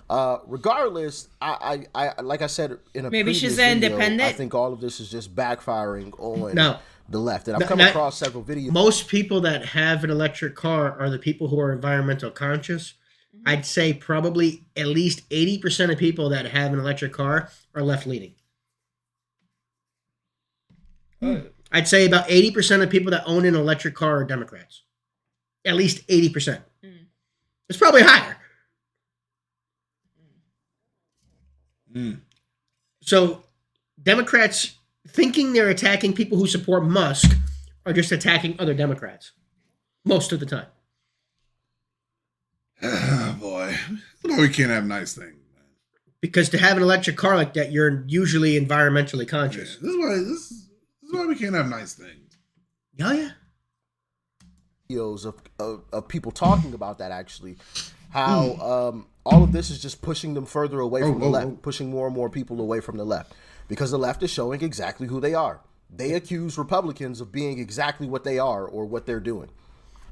[SPEAKER 2] Regardless, I like I said in a
[SPEAKER 4] maybe
[SPEAKER 2] previous
[SPEAKER 4] she's
[SPEAKER 2] video,
[SPEAKER 4] independent.
[SPEAKER 2] I think all of this is just backfiring on the left, and I've come across several videos.
[SPEAKER 3] Most people that have an electric car are the people who are environmental conscious. I'd say probably at least 80% of people that have an electric car are left-leaning. I'd say about 80% of people that own an electric car are Democrats. At least 80%. It's probably higher. So Democrats thinking they're attacking people who support Musk are just attacking other Democrats most of the time.
[SPEAKER 1] Oh, boy. We can't have nice things.
[SPEAKER 3] Because to have an electric car like that, you're usually environmentally conscious.
[SPEAKER 1] Yeah, this is why we can't have nice things.
[SPEAKER 3] Oh, yeah.
[SPEAKER 2] Videos of people talking about that, actually. How all of this is just pushing them further away from the left, pushing more and more people away from the left. Because the left is showing exactly who they are. They accuse Republicans of being exactly what they are or what they're doing.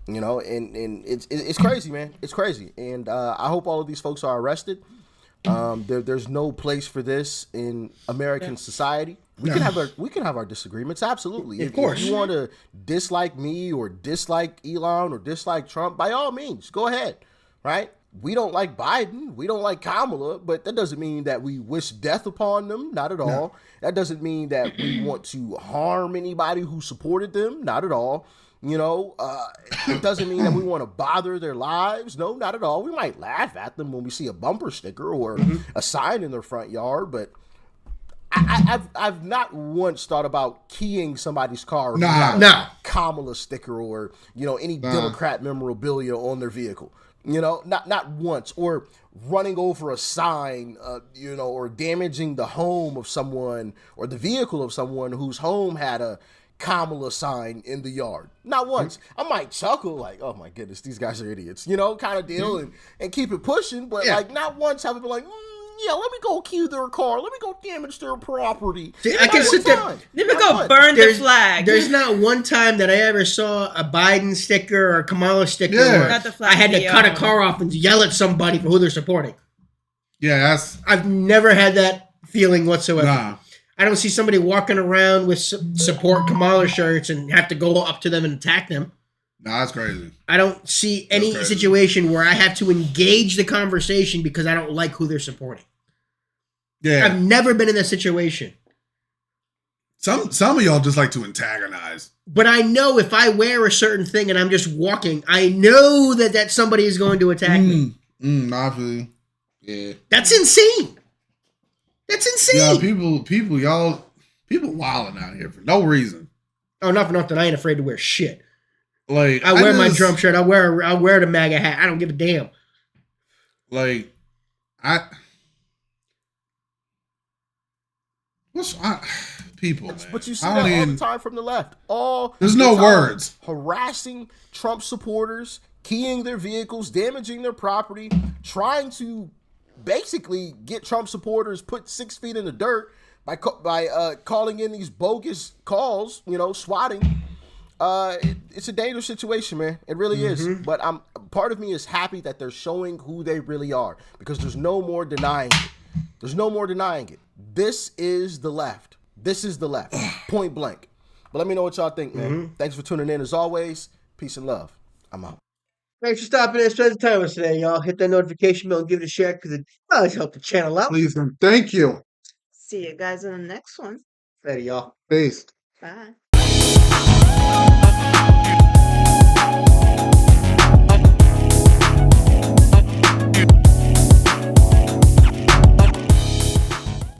[SPEAKER 2] You know, and it's crazy, man. It's crazy. And I hope all of these folks are arrested. There's no place for this in American society. We can have our disagreements, absolutely.
[SPEAKER 3] Of course.
[SPEAKER 2] If you want to dislike me or dislike Elon or dislike Trump, by all means, go ahead. Right? We don't like Biden, we don't like Kamala, but that doesn't mean that we wish death upon them. Not at all. That doesn't mean that we want to harm anybody who supported them. Not at all. You know, it doesn't mean that we want to bother their lives. No, not at all. We might laugh at them when we see a bumper sticker or a sign in their front yard, but I've not once thought about keying somebody's car with a Kamala sticker or, you know, any Democrat memorabilia on their vehicle. You know, not once. Or running over a sign, you know, or damaging the home of someone or the vehicle of someone whose home had a Kamala sign in the yard. Not once. I might chuckle like, oh my goodness, these guys are idiots, you know, kind of deal, and keep it pushing, but like not once have it been like, yeah, let me go key their car, let me go damage their property.
[SPEAKER 3] See, I can sit there.
[SPEAKER 4] Let me go burn the flag.
[SPEAKER 3] There's not one time that I ever saw a Biden sticker or a Kamala sticker where
[SPEAKER 4] Not the flag
[SPEAKER 3] I had to cut a car off and yell at somebody for who they're supporting.
[SPEAKER 1] Yeah,
[SPEAKER 3] I've never had that feeling whatsoever. I don't see somebody walking around with support Kamala shirts and have to go up to them and attack them.
[SPEAKER 1] Nah, that's crazy.
[SPEAKER 3] I don't see any situation where I have to engage the conversation because I don't like who they're supporting.
[SPEAKER 1] Yeah.
[SPEAKER 3] I've never been in that situation.
[SPEAKER 1] Some of y'all just like to antagonize.
[SPEAKER 3] But I know if I wear a certain thing and I'm just walking, I know that somebody is going to attack me.
[SPEAKER 1] Obviously. Yeah.
[SPEAKER 3] That's insane. That's insane.
[SPEAKER 1] Yeah, people wilding out here for no reason.
[SPEAKER 3] Oh, not for nothing. I ain't afraid to wear shit.
[SPEAKER 1] Like
[SPEAKER 3] I wear my Trump shirt. I wear the MAGA hat. I don't give a damn.
[SPEAKER 1] Like people, man.
[SPEAKER 2] But you see that all the time from the left.
[SPEAKER 1] There's no words.
[SPEAKER 2] Harassing Trump supporters, keying their vehicles, damaging their property, trying to basically get Trump supporters put 6 feet in the dirt by calling in these bogus calls, you know, swatting. It's a dangerous situation, man. It really is. But part of me is happy that they're showing who they really are because there's no more denying it. There's no more denying it. This is the left. This is the left. Point blank. But let me know what y'all think, man. Thanks for tuning in as always. Peace and love. I'm out.
[SPEAKER 3] Thanks for stopping in and spending time with us today, y'all. Hit that notification bell and give it a share because it does help the channel out.
[SPEAKER 1] Please and thank you.
[SPEAKER 4] See you guys in the next one.
[SPEAKER 3] Later, y'all.
[SPEAKER 1] Peace.
[SPEAKER 4] Bye.